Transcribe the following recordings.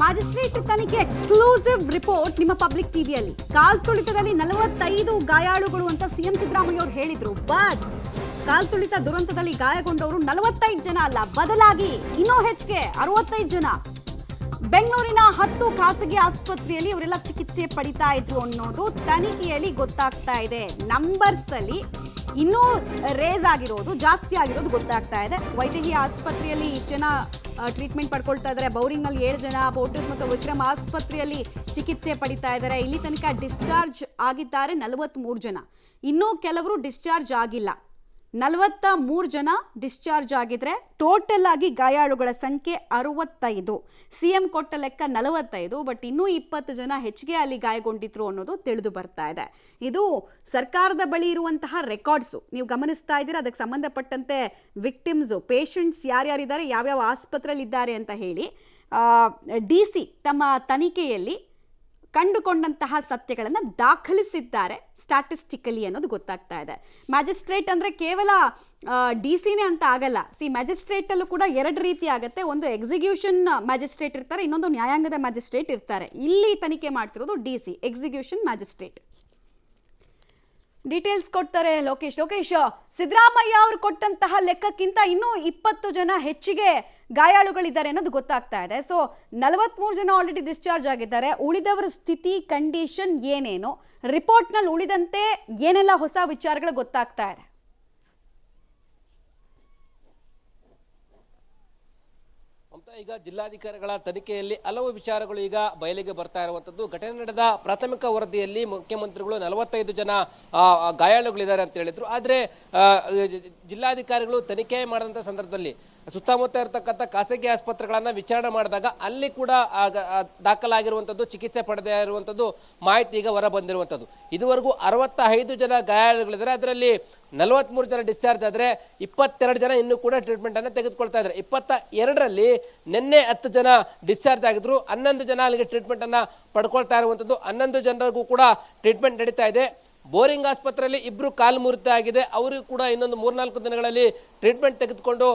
Magistrate ತನಿಖೆ exclusive report ನಿಮ್ಮ public ಟಿವಿಯಲ್ಲಿ. ಕಾಲ್ತುಳಿತದಲ್ಲಿ 45 ಗಾಯಾಳುಗಳು ಅಂತ ಸಿಎಂ ಸಿದ್ದರಾಮಯ್ಯ ಅವರು ಹೇಳಿದ್ರು. ಬಟ್ ಕಾಲ್ತುಳಿತ ದುರಂತದಲ್ಲಿ ಗಾಯಗೊಂಡವರು 45 ಜನ ಅಲ್ಲ, ಬದಲಾಗಿ ಇನ್ನೂ ಹೆಚ್ಚಿಗೆ 65 ಜನ. ಬೆಂಗಳೂರಿನ 10 ಖಾಸಗಿ ಆಸ್ಪತ್ರೆಯಲ್ಲಿ ಇವರೆಲ್ಲ ಚಿಕಿತ್ಸೆ ಪಡಿತಾ ಇದ್ರು ಅನ್ನೋದು ತನಿಖೆಯಲ್ಲಿ ಗೊತ್ತಾಗ್ತಾ ಇದೆ. ನಂಬರ್ಸ್ ಅಲ್ಲಿ ಇನ್ನೂ ರೇಸ್ ಆಗಿರೋದು, ಜಾಸ್ತಿ ಆಗಿರೋದು ಗೊತ್ತಾಗ್ತಾ ಇದೆ. ವೈದ್ಯಕೀಯ ಆಸ್ಪತ್ರೆಯಲ್ಲಿ ಇಷ್ಟು ಜನ ಟ್ರೀಟ್ಮೆಂಟ್ ಪಡ್ಕೊಳ್ತಾ ಇದ್ದಾರೆ. ಬೌರಿಂಗ್ನಲ್ಲಿ 7 ಜನ, ಪೋರ್ಟಿಸ್ ಮತ್ತು ವಿಕ್ರಮ್ ಆಸ್ಪತ್ರೆಯಲ್ಲಿ ಚಿಕಿತ್ಸೆ ಪಡಿತಾ ಇದ್ದಾರೆ. ಇಲ್ಲಿ ತನಕ ಡಿಸ್ಚಾರ್ಜ್ ಆಗಿದ್ದಾರೆ 43 ಜನ. ಇನ್ನೂ ಕೆಲವರು ಡಿಸ್ಚಾರ್ಜ್ ಆಗಿಲ್ಲ. 43 ಜನ ಡಿಸ್ಚಾರ್ಜ್ ಆಗಿದ್ರೆ ಟೋಟಲ್ ಆಗಿ ಗಾಯಾಳುಗಳ ಸಂಖ್ಯೆ 65. ಸಿಎಂ ಕೊಟ್ಟ ಲೆಕ್ಕ 45, ಬಟ್ ಇನ್ನೂ 20 ಜನ ಹೆಚ್ಚಿಗೆ ಅಲ್ಲಿ ಗಾಯಗೊಂಡಿದ್ರು ಅನ್ನೋದು ತಿಳಿದು ಬರ್ತಾ ಇದೆ. ಇದು ಸರ್ಕಾರದ ಬಳಿ ಇರುವಂತಹ ರೆಕಾರ್ಡ್ಸು ನೀವು ಗಮನಿಸ್ತಾ ಇದ್ದೀರಾ. ಅದಕ್ಕೆ ಸಂಬಂಧಪಟ್ಟಂತೆ ವಿಕ್ಟಿಮ್ಸು, ಪೇಷಂಟ್ಸ್ ಯಾರ್ಯಾರಿದ್ದಾರೆ, ಯಾವ್ಯಾವ ಆಸ್ಪತ್ರೆಯಲ್ಲಿ ಇದ್ದಾರೆ ಅಂತ ಹೇಳಿ DC ತಮ್ಮ ತನಿಖೆಯಲ್ಲಿ ಕಂಡುಕೊಂಡಂತಹ ಸತ್ಯಗಳನ್ನು ದಾಖಲಿಸಿದ್ದಾರೆ ಸ್ಟ್ಯಾಟಿಸ್ಟಿಕಲಿ ಅನ್ನೋದು ಗೊತ್ತಾಗ್ತಾ ಇದೆ. ಮ್ಯಾಜಿಸ್ಟ್ರೇಟ್ ಅಂದರೆ ಕೇವಲ DCನೇ ಅಂತ ಆಗಲ್ಲ. ಮ್ಯಾಜಿಸ್ಟ್ರೇಟಲ್ಲೂ ಕೂಡ 2 ರೀತಿ ಆಗುತ್ತೆ. ಒಂದು ಎಕ್ಸಿಕ್ಯೂಷನ್ ಮ್ಯಾಜಿಸ್ಟ್ರೇಟ್ ಇರ್ತಾರೆ, ಇನ್ನೊಂದು ನ್ಯಾಯಾಂಗದ ಮ್ಯಾಜಿಸ್ಟ್ರೇಟ್ ಇರ್ತಾರೆ. ಇಲ್ಲಿ ತನಿಖೆ ಮಾಡ್ತಿರೋದು DC, ಎಕ್ಸಿಕ್ಯೂಷನ್ ಮ್ಯಾಜಿಸ್ಟ್ರೇಟ್. ಡೀಟೇಲ್ಸ್ ಕೊಡ್ತಾರೆ ಲೋಕೇಶ್. ಸಿದ್ದರಾಮಯ್ಯ ಅವರು ಕೊಟ್ಟಂತಹ ಲೆಕ್ಕಕ್ಕಿಂತ ಇನ್ನೂ 20 ಜನ ಹೆಚ್ಚಿಗೆ ಗಾಯಾಳುಗಳಿದ್ದಾರೆ ಅನ್ನೋದು ಗೊತ್ತಾಗ್ತಾ ಇದೆ. 43 ಜನ ಆಲ್ರೆಡಿ ಡಿಸ್ಚಾರ್ಜ್ ಆಗಿದ್ದಾರೆ. ಉಳಿದವರ ಸ್ಥಿತಿ, ಕಂಡೀಷನ್ ಏನೇನು, ರಿಪೋರ್ಟ್ನಲ್ಲಿ ಉಳಿದಂತೆ ಏನೆಲ್ಲ ಹೊಸ ವಿಚಾರಗಳು ಗೊತ್ತಾಗ್ತಾ ಇದೆ? ಈಗ ಜಿಲ್ಲಾಧಿಕಾರಿಗಳ ತನಿಖೆಯಲ್ಲಿ ಹಲವು ವಿಚಾರಗಳು ಈಗ ಬಯಲಿಗೆ ಬರ್ತಾ ಇರುವಂತದ್ದು. ಘಟನೆ ನಡೆದ ಪ್ರಾಥಮಿಕ ವರದಿಯಲ್ಲಿ ಮುಖ್ಯಮಂತ್ರಿಗಳು 45 ಜನ ಗಾಯಾಳುಗಳಿದ್ದಾರೆ ಅಂತ ಹೇಳಿದ್ರು. ಆದ್ರೆ ಜಿಲ್ಲಾಧಿಕಾರಿಗಳು ತನಿಖೆ ಮಾಡಿದಂತ ಸಂದರ್ಭದಲ್ಲಿ ಸುತ್ತಮುತ್ತ ಇರತಕ್ಕಂಥ ಖಾಸಗಿ ಆಸ್ಪತ್ರೆಗಳನ್ನ ವಿಚಾರಣೆ ಮಾಡಿದಾಗ ಅಲ್ಲಿ ಕೂಡ ದಾಖಲಾಗಿರುವಂತದ್ದು, ಚಿಕಿತ್ಸೆ ಪಡೆದೇ ಇರುವಂತದ್ದು ಮಾಹಿತಿ ಈಗ ಹೊರ ಬಂದಿರುವಂತದ್ದು. ಇದುವರೆಗೂ 65 ಜನ ಗಾಯಾಳುಗಳಿದ್ದಾರೆ. ಅದರಲ್ಲಿ 43 ಜನ ಡಿಸ್ಚಾರ್ಜ್ ಆದ್ರೆ 22 ಜನ ಇನ್ನೂ ಕೂಡ ಟ್ರೀಟ್ಮೆಂಟ್ ಅನ್ನ ತೆಗೆದುಕೊಳ್ತಾ ಇದ್ದಾರೆ. 22ರಲ್ಲಿ ನಿನ್ನೆ 10 ಜನ ಡಿಸ್ಚಾರ್ಜ್ ಆಗಿದ್ರು. 11 ಜನ ಅಲ್ಲಿಗೆ ಟ್ರೀಟ್ಮೆಂಟ್ ಅನ್ನ ಪಡ್ಕೊಳ್ತಾ ಇರುವಂತದ್ದು. 11 ಜನರಿಗೂ ಕೂಡ ಟ್ರೀಟ್ಮೆಂಟ್ ನಡೀತಾ ಇದೆ. ಬೋರಿಂಗ್ ಆಸ್ಪತ್ರೆಯಲ್ಲಿ 2 ಕಾಲು ಮುರಿತ ಆಗಿದೆ. ಅವರಿಗೂ ಕೂಡ ಇನ್ನೊಂದು 3-4 ದಿನಗಳಲ್ಲಿ ಟ್ರೀಟ್ಮೆಂಟ್ ತೆಗೆದುಕೊಂಡು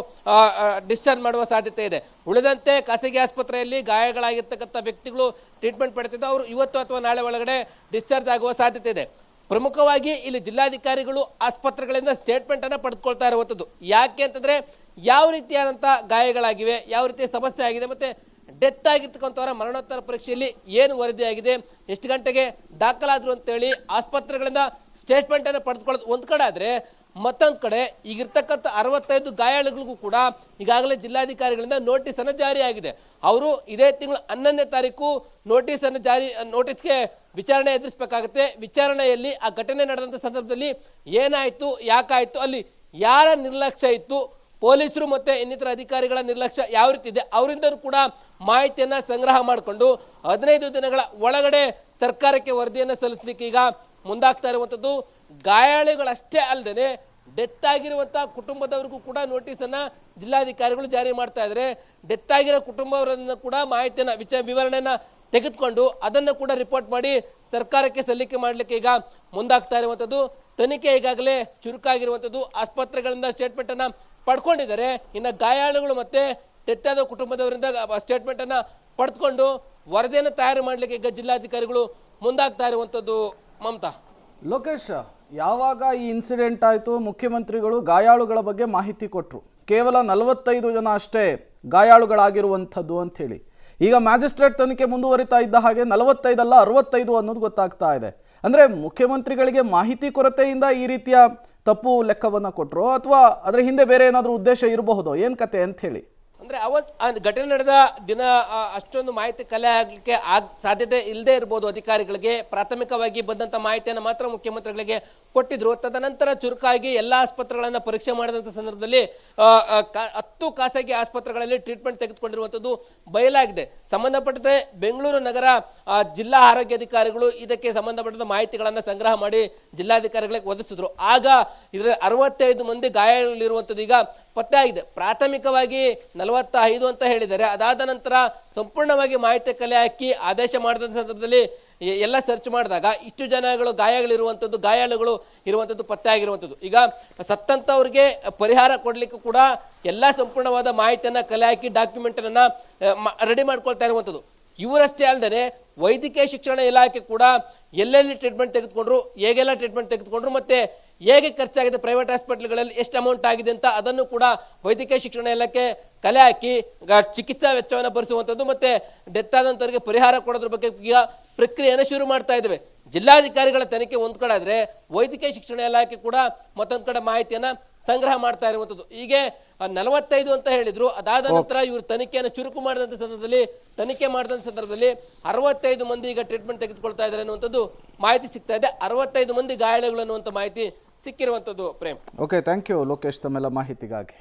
ಡಿಸ್ಚಾರ್ಜ್ ಮಾಡುವ ಸಾಧ್ಯತೆ ಇದೆ. ಉಳಿದಂತೆ ಖಾಸಗಿ ಆಸ್ಪತ್ರೆಯಲ್ಲಿ ಗಾಯಗಳಾಗಿರ್ತಕ್ಕಂಥ ವ್ಯಕ್ತಿಗಳು ಟ್ರೀಟ್ಮೆಂಟ್ ಪಡೆದಿದ್ದು ಅವರು ಇವತ್ತು ಅಥವಾ ನಾಳೆ ಒಳಗಡೆ ಡಿಸ್ಚಾರ್ಜ್ ಆಗುವ ಸಾಧ್ಯತೆ ಇದೆ. ಪ್ರಮುಖವಾಗಿ ಇಲ್ಲಿ ಜಿಲ್ಲಾಧಿಕಾರಿಗಳು ಆಸ್ಪತ್ರೆಗಳಿಂದ ಸ್ಟೇಟ್ಮೆಂಟ್ ಅನ್ನ ಪಡೆದುಕೊಳ್ತಾ ಇರುವಂತದ್ದು. ಯಾಕೆ ಅಂತಂದ್ರೆ ಯಾವ ರೀತಿಯಾದಂತಹ ಗಾಯಗಳಾಗಿವೆ, ಯಾವ ರೀತಿಯ ಸಮಸ್ಯೆ ಆಗಿದೆ, ಮತ್ತೆ ಡೆತ್ ಆಗಿರ್ತಕ್ಕಂಥವರ ಮರಣೋತ್ತರ ಪರೀಕ್ಷೆಯಲ್ಲಿ ಏನು ವರದಿಯಾಗಿದೆ, ಎಷ್ಟು ಗಂಟೆಗೆ ದಾಖಲಾದ್ರು ಅಂತೇಳಿ ಆಸ್ಪತ್ರೆಗಳಿಂದ ಸ್ಟೇಟ್ಮೆಂಟ್ ಅನ್ನು ಪಡೆದುಕೊಳ್ಳೋದು ಒಂದ್ ಕಡೆ ಆದ್ರೆ, ಮತ್ತೊಂದು ಕಡೆ ಈಗಿರ್ತಕ್ಕಂಥ 65 ಗಾಯಾಳುಗಳಿಗೂ ಕೂಡ ಈಗಾಗಲೇ ಜಿಲ್ಲಾಧಿಕಾರಿಗಳಿಂದ ನೋಟಿಸ್ ಅನ್ನು ಜಾರಿಯಾಗಿದೆ. ಅವರು ಇದೇ ತಿಂಗಳು 11ನೇ ತಾರೀಕು ನೋಟಿಸ್ಗೆ ವಿಚಾರಣೆ ಎದುರಿಸಬೇಕಾಗುತ್ತೆ. ವಿಚಾರಣೆಯಲ್ಲಿ ಆ ಘಟನೆ ನಡೆದಂತ ಸಂದರ್ಭದಲ್ಲಿ ಏನಾಯ್ತು, ಯಾಕಾಯ್ತು, ಅಲ್ಲಿ ಯಾರ ನಿರ್ಲಕ್ಷ್ಯ ಇತ್ತು, ಪೊಲೀಸರು ಮತ್ತೆ ಇನ್ನಿತರ ಅಧಿಕಾರಿಗಳ ನಿರ್ಲಕ್ಷ್ಯ ಯಾವ ರೀತಿ ಇದೆ, ಅವರಿಂದ ಕೂಡ ಮಾಹಿತಿಯನ್ನ ಸಂಗ್ರಹ ಮಾಡಿಕೊಂಡು 15 ದಿನಗಳ ಒಳಗಡೆ ಸರ್ಕಾರಕ್ಕೆ ವರದಿಯನ್ನು ಸಲ್ಲಿಸಲಿಕ್ಕೆ ಈಗ ಮುಂದಾಗ್ತಾ ಇರುವಂತದ್ದು. ಗಾಯಾಳುಗಳಷ್ಟೇ ಅಲ್ಲದೆ ಡೆತ್ ಆಗಿರುವಂತಹ ಕುಟುಂಬದವರಿಗೂ ಕೂಡ ನೋಟಿಸ್ ಅನ್ನ ಜಿಲ್ಲಾಧಿಕಾರಿಗಳು ಜಾರಿ ಮಾಡ್ತಾ ಇದ್ದಾರೆ. ಡೆತ್ ಆಗಿರೋ ಕುಟುಂಬವರನ್ನ ಕೂಡ ಮಾಹಿತಿಯನ್ನ ವಿವರಣೆಯನ್ನ ತೆಗೆದುಕೊಂಡು ಅದನ್ನ ಕೂಡ ರಿಪೋರ್ಟ್ ಮಾಡಿ ಸರ್ಕಾರಕ್ಕೆ ಸಲ್ಲಿಕೆ ಮಾಡಲಿಕ್ಕೆ ಈಗ ಮುಂದಾಗ್ತಾ ಇರುವಂತದ್ದು. ತನಿಖೆ ಈಗಾಗಲೇ ಚುರುಕಾಗಿರುವಂತದ್ದು. ಆಸ್ಪತ್ರೆಗಳಿಂದ ಸ್ಟೇಟ್ಮೆಂಟ್ ಅನ್ನ ಪಡ್ಕೊಂಡಿದ್ದಾರೆ. ಇನ್ನು ಗಾಯಾಳುಗಳು ಮತ್ತೆ ಡೆತ್ ಆದ ಕುಟುಂಬದವರಿಂದ ಸ್ಟೇಟ್ಮೆಂಟ್ ಅನ್ನ ಪಡೆದುಕೊಂಡು ವರದಿಯನ್ನು ತಯಾರು ಮಾಡಲಿಕ್ಕೆ ಈಗ ಜಿಲ್ಲಾಧಿಕಾರಿಗಳು ಮುಂದಾಗ್ತಾ ಇರುವಂತದ್ದು. ಮಮತಾ, ಲೋಕೇಶ್, ಯಾವಾಗ ಈ ಇನ್ಸಿಡೆಂಟ್ ಆಯಿತು, ಮುಖ್ಯಮಂತ್ರಿಗಳು ಗಾಯಾಳುಗಳ ಬಗ್ಗೆ ಮಾಹಿತಿ ಕೊಟ್ಟರು. ಕೇವಲ 45 ಜನ ಅಷ್ಟೇ ಗಾಯಾಳುಗಳಾಗಿರುವಂಥದ್ದು ಅಂಥೇಳಿ. ಈಗ ಮ್ಯಾಜಿಸ್ಟ್ರೇಟ್ ತನಿಖೆ ಮುಂದುವರಿತಾ ಇದ್ದ ಹಾಗೆ 45 ಅಲ್ಲ 65 ಅನ್ನೋದು ಗೊತ್ತಾಗ್ತಾ ಇದೆ. ಅಂದರೆ ಮುಖ್ಯಮಂತ್ರಿಗಳಿಗೆ ಮಾಹಿತಿ ಕೊರತೆಯಿಂದ ಈ ರೀತಿಯ ತಪ್ಪು ಲೆಕ್ಕವನ್ನು ಕೊಟ್ಟರು, ಅಥವಾ ಅದರ ಹಿಂದೆ ಬೇರೆ ಏನಾದರೂ ಉದ್ದೇಶ ಇರಬಹುದು, ಏನು ಕತೆ ಅಂತ ಹೇಳಿ? ಅಂದ್ರೆ ಘಟನೆ ನಡೆದ ದಿನ ಅಷ್ಟೊಂದು ಮಾಹಿತಿ ಕಲೆ ಆಗ್ಲಿಕ್ಕೆ ಸಾಧ್ಯತೆ ಇಲ್ಲದೆ ಇರಬಹುದು. ಅಧಿಕಾರಿಗಳಿಗೆ ಪ್ರಾಥಮಿಕವಾಗಿ ಬಂದಂತ ಮಾಹಿತಿಯನ್ನು ಮಾತ್ರ ಮುಖ್ಯಮಂತ್ರಿಗಳಿಗೆ ಕೊಟ್ಟಿದ್ರು. ತದನಂತರ ಚುರುಕಾಗಿ ಎಲ್ಲಾ ಆಸ್ಪತ್ರೆಗಳನ್ನ ಪರೀಕ್ಷೆ ಮಾಡಿದಂತ ಸಂದರ್ಭದಲ್ಲಿ 10 ಖಾಸಗಿ ಆಸ್ಪತ್ರೆಗಳಲ್ಲಿ ಟ್ರೀಟ್ಮೆಂಟ್ ತೆಗೆದುಕೊಂಡಿರುವಂತದ್ದು ಬಯಲಾಗಿದೆ. ಸಂಬಂಧಪಟ್ಟಂತೆ ಬೆಂಗಳೂರು ನಗರ ಜಿಲ್ಲಾ ಆರೋಗ್ಯಾಧಿಕಾರಿಗಳು ಇದಕ್ಕೆ ಸಂಬಂಧಪಟ್ಟ ಮಾಹಿತಿಗಳನ್ನ ಸಂಗ್ರಹ ಮಾಡಿ ಜಿಲ್ಲಾಧಿಕಾರಿಗಳಿಗೆ ಒದಗಿಸಿದ್ರು. ಆಗ ಇದರಲ್ಲಿ 65 ಮಂದಿ ಗಾಯಗಳಿರುವಂತದ್ದು ಈಗ ಪತ್ತೆ ಆಗಿದೆ. ಪ್ರಾಥಮಿಕವಾಗಿ 45 ಅಂತ ಹೇಳಿದ್ದಾರೆ. ಅದಾದ ನಂತರ ಸಂಪೂರ್ಣವಾಗಿ ಮಾಹಿತಿ ಕಲೆ ಹಾಕಿ ಆದೇಶ ಮಾಡಿದ ಸಂದರ್ಭದಲ್ಲಿ ಎಲ್ಲ ಸರ್ಚ್ ಮಾಡಿದಾಗ ಇಷ್ಟು ಜನಗಳು ಗಾಯಾಳುಗಳು ಇರುವಂತದ್ದು ಪತ್ತೆ ಆಗಿರುವಂತದ್ದು. ಈಗ ಸತ್ತಂತವರಿಗೆ ಪರಿಹಾರ ಕೊಡ್ಲಿಕ್ಕೂ ಕೂಡ ಎಲ್ಲ ಸಂಪೂರ್ಣವಾದ ಮಾಹಿತಿಯನ್ನ ಕಲೆ ಹಾಕಿ ಡಾಕ್ಯುಮೆಂಟ್ ಅನ್ನ ರೆಡಿ ಮಾಡ್ಕೊಳ್ತಾ ಇರುವಂತದ್ದು. ಇವರಷ್ಟೇ ಅಲ್ಲದೆ ವೈದ್ಯಕೀಯ ಶಿಕ್ಷಣ ಇಲಾಖೆ ಕೂಡ ಎಲ್ಲೆಲ್ಲಿ ಟ್ರೀಟ್ಮೆಂಟ್ ತೆಗೆದುಕೊಂಡ್ರು, ಹೇಗೆಲ್ಲ ಟ್ರೀಟ್ಮೆಂಟ್ ತೆಗೆದುಕೊಂಡ್ರು, ಮತ್ತೆ ಹೇಗೆ ಖರ್ಚಾಗಿದೆ, ಪ್ರೈವೇಟ್ ಹಾಸ್ಪಿಟಲ್ಗಳಲ್ಲಿ ಎಷ್ಟು ಅಮೌಂಟ್ ಆಗಿದೆ ಅಂತ ಅದನ್ನು ಕೂಡ ವೈದ್ಯಕೀಯ ಶಿಕ್ಷಣ ಇಲಾಖೆ ಕಲೆ ಹಾಕಿ ಚಿಕಿತ್ಸಾ ವೆಚ್ಚವನ್ನು ಭರಿಸುವಂಥದ್ದು ಮತ್ತೆ ಡೆತ್ ಆದಂಥವರಿಗೆ ಪರಿಹಾರ ಕೊಡೋದ್ರ ಬಗ್ಗೆ ಈಗ ಪ್ರಕ್ರಿಯೆಯನ್ನು ಶುರು ಮಾಡ್ತಾ ಇದ್ದೇವೆ. ಜಿಲ್ಲಾಧಿಕಾರಿಗಳ ತನಿಖೆ ಒಂದ್ ಕಡೆ ಆದ್ರೆ ವೈದ್ಯಕೀಯ ಶಿಕ್ಷಣ ಇಲಾಖೆ ಕೂಡ ಮತ್ತೊಂದ್ ಕಡೆ ಮಾಹಿತಿಯನ್ನ ಸಂಗ್ರಹ ಮಾಡ್ತಾ ಇರುವಂತದ್ದು. ಹೀಗೆ 45 ಅಂತ ಹೇಳಿದ್ರು. ಅದಾದ ನಂತರ ಇವರು ತನಿಖೆಯನ್ನು ಚುರುಕು ಮಾಡಿದಂತ ಸಂದರ್ಭದಲ್ಲಿ 65 ಮಂದಿ ಈಗ ಟ್ರೀಟ್ಮೆಂಟ್ ತೆಗೆದುಕೊಳ್ತಾ ಇದ್ದಾರೆ ಅನ್ನುವಂಥದ್ದು ಮಾಹಿತಿ ಸಿಗ್ತಾ ಇದೆ. 65 ಮಂದಿ ಗಾಯಾಳುಗಳು ಅನ್ನುವಂಥ ಮಾಹಿತಿ ಸಿಕ್ಕಿರುವಂಥದ್ದು. Prem, okay, thank you Lokesh ತಮ್ಮೆಲ್ಲ ಮಾಹಿತಿಗಾಗಿ.